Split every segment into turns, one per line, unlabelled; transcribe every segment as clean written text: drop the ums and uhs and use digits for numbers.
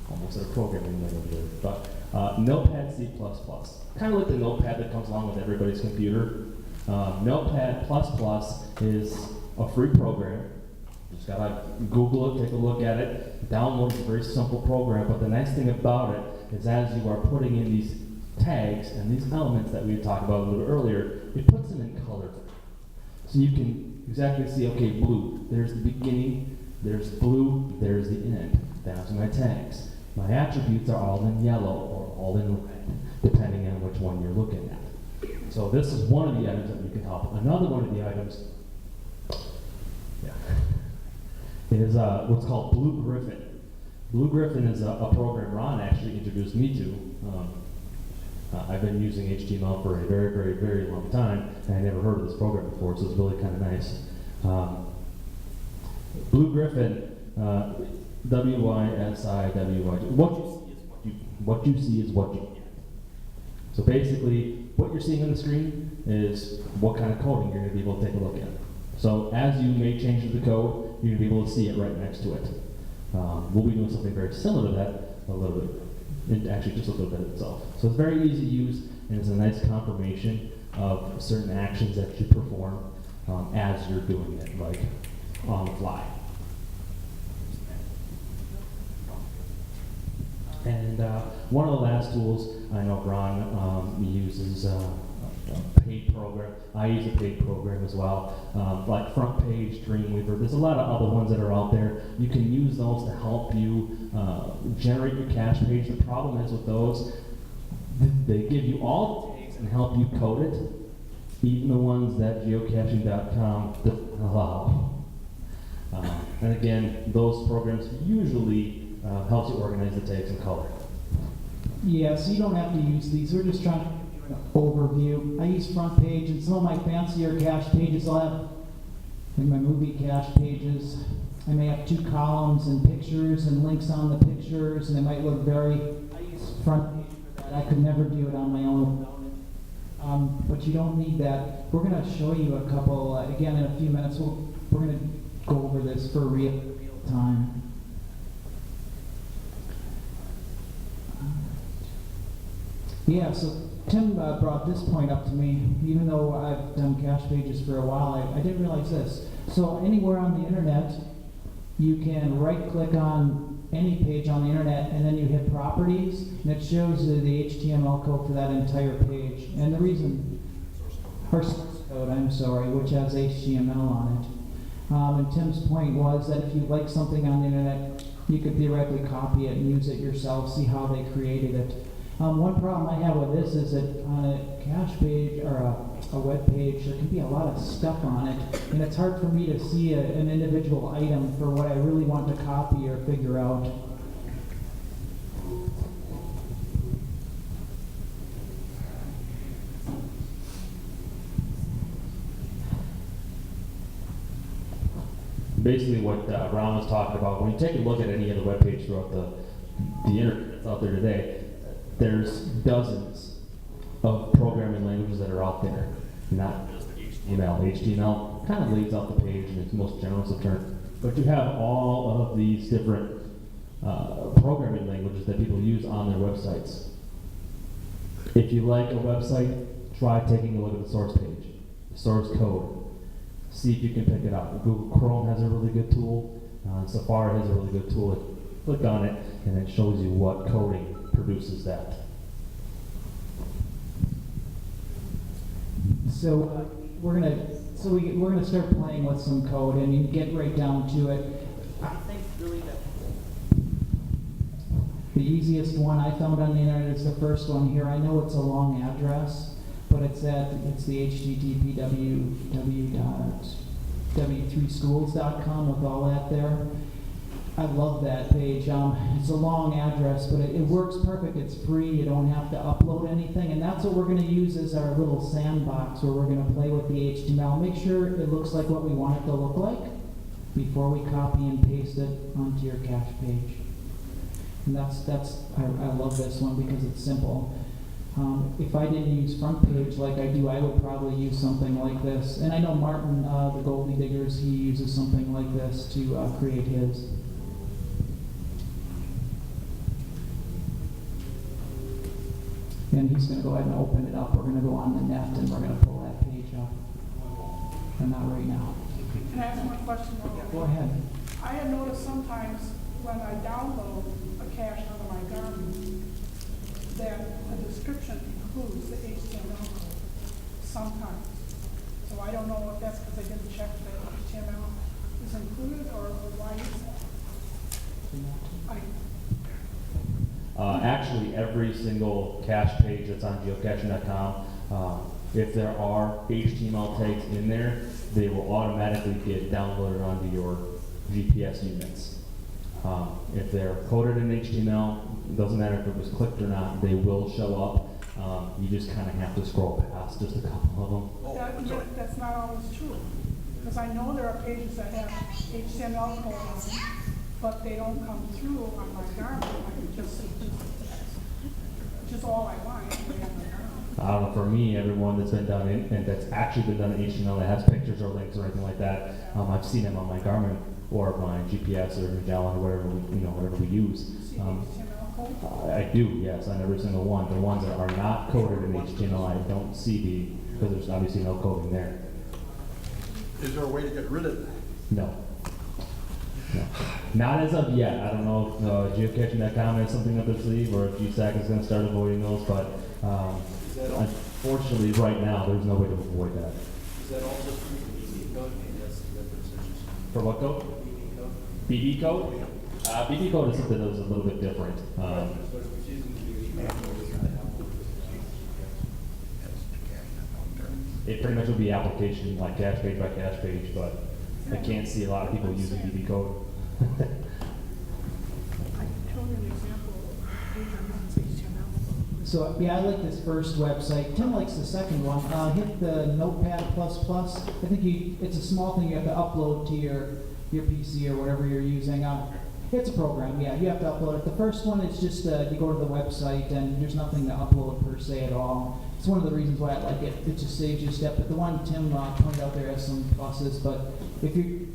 almost a programming language, but Notepad C++. Kind of like the Notepad that comes along with everybody's computer. Notepad++ is a free program. Just gotta Google it, take a look at it, download. It's a very simple program, but the nice thing about it is as you are putting in these tags and these elements that we talked about a little bit earlier, it puts them in color. So you can exactly see, okay, blue, there's the beginning, there's blue, there's the end. That's my tags. My attributes are all in yellow or all in red, depending on which one you're looking at. So this is one of the items that you can help. Another one of the items is what's called Blue Griffin. Blue Griffin is a program Ron actually introduced me to. I've been using HTML for a very, very, very long time, and I never heard of this program before, so it's really kind of nice. Blue Griffin, W-Y-S-I-W-Y. What you see is what you get. So basically, what you're seeing on the screen is what kind of coding you're going to be able to take a look at. So as you make changes to the code, you're going to be able to see it right next to it. We'll be doing something very similar to that a little bit, actually just a little bit itself. So it's very easy to use, and it's a nice confirmation of certain actions that you perform as you're doing it, like on the fly. And one of the last tools, I know Ron uses a paid program. I use a paid program as well, like Front Page, Dreamweaver. There's a lot of other ones that are out there. You can use those to help you generate your cache page. The problem is with those, they give you all the tags and help you code it, even the ones that geocaching.com doesn't allow. And again, those programs usually helps you organize the tags and color.
Yeah, so you don't have to use these. We're just trying to give you an overview. I use Front Page, and some of my fancier cache pages I'll have in my movie cache pages. I may have 2 columns and pictures and links on the pictures, and they might look very. I use Front Page for that. I could never do it on my own without it. But you don't need that. We're going to show you a couple, again, in a few minutes. We're going to go over this for real time. Yeah, so Tim brought this point up to me. Even though I've done cache pages for a while, I didn't realize this. So anywhere on the internet, you can right-click on any page on the internet, and then you hit Properties, and it shows the HTML code for that entire page. And the reason, or source code, I'm sorry, which has HTML on it. And Tim's point was that if you like something on the internet, you could theoretically copy it and use it yourself, see how they created it. One problem I have with this is that on a cache page or a web page, there can be a lot of stuff on it, and it's hard for me to see an individual item for what I really want to copy or figure out.
Basically what Ron was talking about, when you take a look at any of the web page throughout the internet that's out there today, there's dozens of programming languages that are out there, not just HTML. HTML kind of lays out the page in its most generous of terms, but you have all of these different programming languages that people use on their websites. If you like a website, try taking a look at the source page, the source code. See if you can pick it up. Google Chrome has a really good tool. Safari has a really good tool. Click on it, and it shows you what coding produces that.
So we're gonna start playing with some code, and you get right down to it. I think really the easiest one I found on the internet is the first one here. I know it's a long address, but it's the http w3schools.com with all that there. I love that page. It's a long address, but it works perfect. It's free. You don't have to upload anything, and that's what we're going to use as our little sandbox where we're going to play with the HTML. Make sure it looks like what we want it to look like before we copy and paste it onto your cache page. And I love this one because it's simple. If I didn't use Front Page like I do, I would probably use something like this. And I know Martin, the Goldie Diggers, he uses something like this to create his. And he's going to go ahead and open it up. We're going to go on the net and we're going to pull that page up. And not right now.
Can I ask one question?
Go ahead.
I have noticed sometimes when I download a cache out of my Garmin, that the description includes the HTML code sometimes. So I don't know if that's because I didn't check that HTML is included or why is that?
Actually, every single cache page that's on geocaching.com, if there are HTML tags in there, they will automatically get downloaded onto your GPS units. If they're coded in HTML, it doesn't matter if it was clicked or not, they will show up. You just kind of have to scroll past just a couple of them.
That's not always true. Because I know there are pages that have HTML code on them, but they don't come through on my Garmin. I can just see text, which is all I want.
I don't know, for me, everyone that's been done and that's actually been done in HTML that has pictures or links or anything like that, I've seen them on my Garmin or my GPS or Magellan or whatever we use. I do, yes, on every single one. The ones that are not coded in HTML, I don't see because there's obviously no coding there.
Is there a way to get rid of that?
No. No. Not as of yet. I don't know if geocaching.com has something up their sleeve or if GSAC is going to start avoiding those, but unfortunately right now there's no way to avoid that.
Is that also for BB code? Maybe that's the difference.
For what code? BB code? BB code is something that is a little bit different. It pretty much would be application like cache page by cache page, but I can't see a lot of people using BB code.
I can show you an example of page on HTML.
So yeah, I like this first website. Tim likes the second one. Hit the Notepad++. I think it's a small thing you have to upload to your PC or whatever you're using. It's a program, yeah, you have to upload it. The first one is just you go to the website and there's nothing to upload per se at all. It's one of the reasons why I like it. It just saves you a step. But the one Tim pointed out there has some pluses. But if you're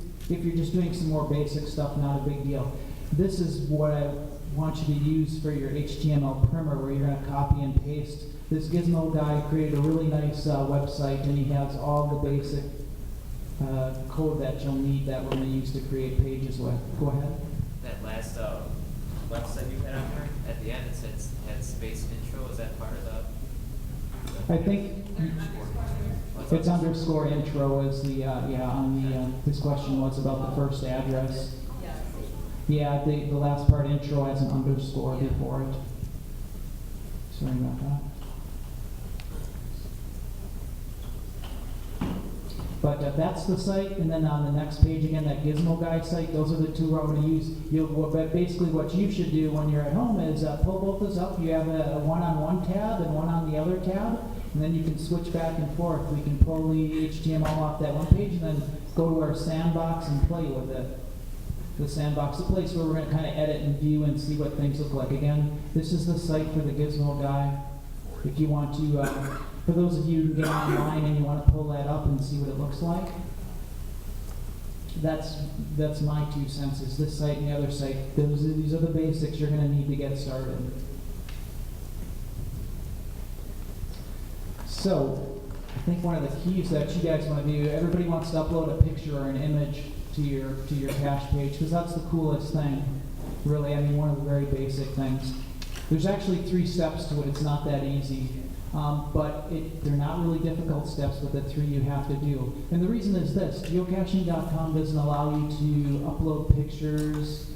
just doing some more basic stuff, not a big deal. This is what I want you to use for your HTML primer, where you're going to copy and paste. This Gizmo guy created a really nice website, and he has all the basic code that you'll need that we're going to use to create pages with. Go ahead.
That last website you had on there, at the end it said had space intro. Is that part of the
I think it's underscore intro is the, his question was about the first address. Yeah, the last part intro has an underscore before it. Sorry about that. But that's the site, and then on the next page again, that Gizmo Guy site, those are the two I'm going to use. Basically what you should do when you're at home is pull both those up. You have a one-on-one tab and one on the other tab, and then you can switch back and forth. We can pull the HTML off that one page and then go to our sandbox and play with it. The sandbox, the place where we're going to kind of edit and view and see what things look like. Again, this is the site for the Gizmo Guy. If you want to... for those of you who get online and you want to pull that up and see what it looks like, that's my 2 cents. Is this site and the other site. These are the basics you're going to need to get started. So, I think one of the keys that you guys want to do, everybody wants to upload a picture or an image to your cache page, because that's the coolest thing. Really, I mean, one of the very basic things. There's actually 3 steps to it. It's not that easy. But they're not really difficult steps, but the 3 you have to do. And the reason is this: geocaching.com doesn't allow you to upload pictures.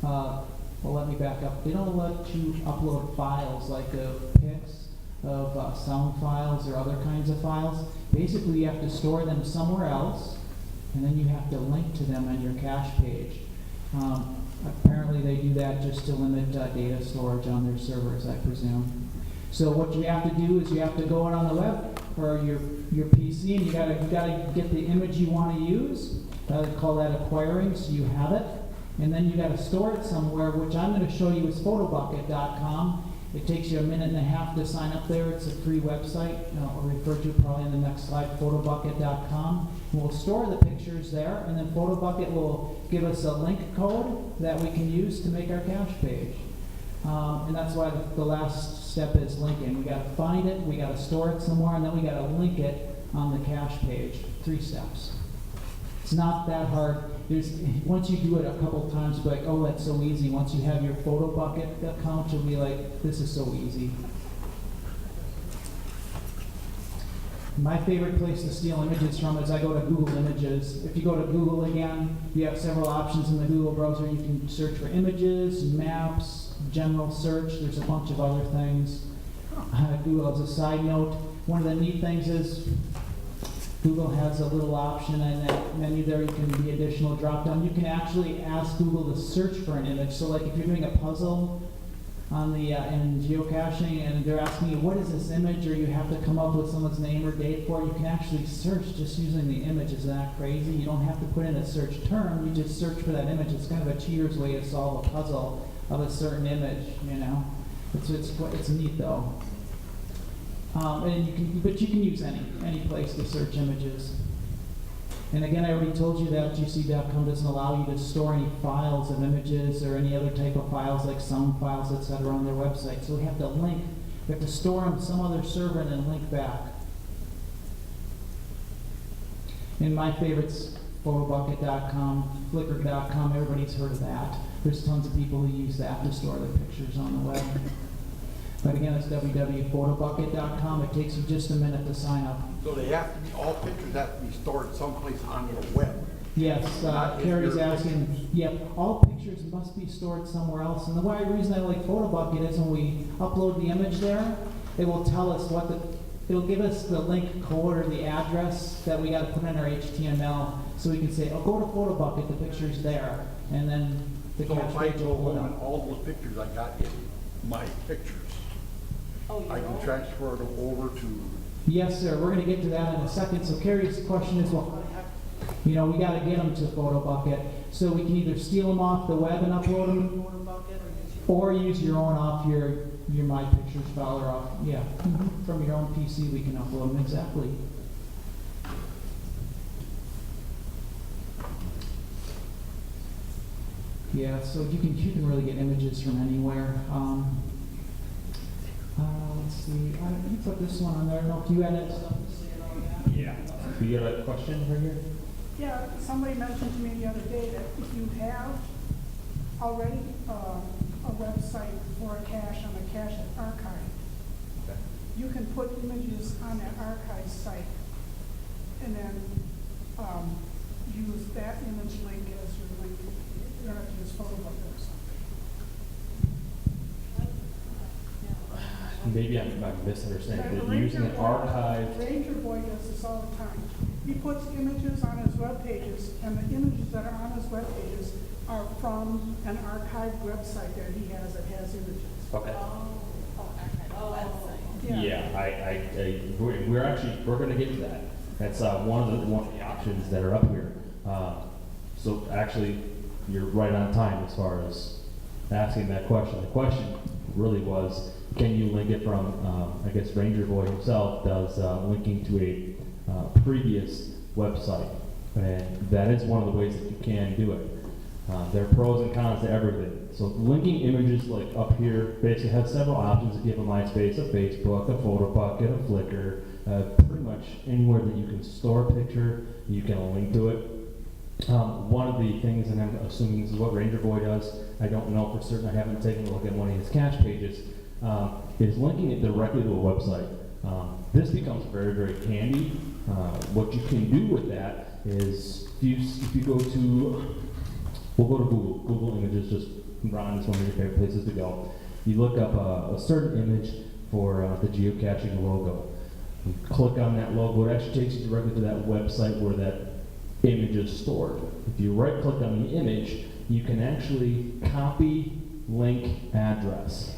Well, let me back up. They don't let you upload files like pics of sound files or other kinds of files. Basically, you have to store them somewhere else, and then you have to link to them on your cache page. Apparently, they do that just to limit data storage on their servers, I presume. So what you have to do is you have to go out on the web or your PC, and you gotta get the image you want to use. Call that acquiring, so you have it, and then you gotta store it somewhere. Which I'm going to show you is photobucket.com. It takes you a minute and a half to sign up there. It's a free website. I'll refer to it probably in the next slide. Photobucket.com. We'll store the pictures there, and then Photobucket will give us a link code that we can use to make our cache page. And that's why the last step is linking. We gotta find it, we gotta store it somewhere, and then we gotta link it on the cache page. 3 steps. It's not that hard. Once you do it a couple times, you'll be like, oh, that's so easy. Once you have your photo bucket account, you'll be like, this is so easy. My favorite place to steal images from is I go to Google Images. If you go to Google again, you have several options in the Google browser. You can search for images, maps, general search. There's a bunch of other things. Google, as a side note, one of the neat things is Google has a little option in that menu there. You can be additional drop down. You can actually ask Google to search for an image. So like if you're doing a puzzle on the in geocaching and they're asking you what is this image, or you have to come up with someone's name or date for it, you can actually search just using the image. Is that crazy? You don't have to put in a search term. You just search for that image. It's kind of a cheater's way to solve a puzzle of a certain image. You know, it's neat though. And you can use any place to search images. And again, I already told you that GC.com doesn't allow you to store any files of images or any other type of files like sound files, etc. on their website. So we have to link. We have to store them to some other server and then link back. And my favorites, photobucket.com, flickr.com, everybody's heard of that. There's tons of people who use that to store their pictures on the web. But again, it's www.photobucket.com. It takes you just a minute to sign up.
So they have to be, all pictures have to be stored someplace on the web.
Yes, Carrie's asking, yep, all pictures must be stored somewhere else. And the reason I like PhotoBucket is when we upload the image there, it will tell us it'll give us the link code or the address that we got to put in our HTML. So we can say, oh, go to PhotoBucket, the picture's there. And then the
So
cache
if I
page
go
will
home
pull
and
up.
all those pictures I got in my pictures, I can transfer them over to.
Yes, sir. We're going to get to that in a second. So Carrie's question is, well, you know, we got to get them to PhotoBucket. So we can either steal them off the web and upload them, or use your own off your My Pictures file or off, from your own PC we can upload them, exactly. Yeah, so you can really get images from anywhere. Let's see. You put this one on there. I don't know if you had it.
Yeah. You got a question right here?
Yeah, somebody mentioned to me the other day that if you have already a website for a cache on a cache archive,
Okay.
you can put images on that archive site and then use that image link as your link. You don't have to use PhotoBucket or something.
Maybe I'm misunderstanding.
The
They're using an archive.
Ranger Boy does this all the time. He puts images on his web pages, and the images that are on his web pages are from an archived website that he has that has images.
Okay.
Yeah.
We're going to get to that. That's one of the options that are up here. So actually, you're right on time as far as asking that question. The question really was, can you link it from, I guess Ranger Boy himself does linking to a previous website. And that is one of the ways that you can do it. There are pros and cons to everything. So linking images like up here basically has several options. If you have a MySpace, a Facebook, a PhotoBucket, a Flickr, pretty much anywhere that you can store a picture, you can link to it. One of the things, and I'm assuming this is what Ranger Boy does, I don't know for certain, I haven't taken a look at one of his cache pages, is linking it directly to a website. This becomes very, very handy. What you can do with that is, if you go to, we'll go to Google Images, just Ron is one of your favorite places to go. You look up a certain image for the geocaching logo. You click on that logo, it actually takes you directly to that website where that image is stored. If you right click on the image, you can actually copy link address.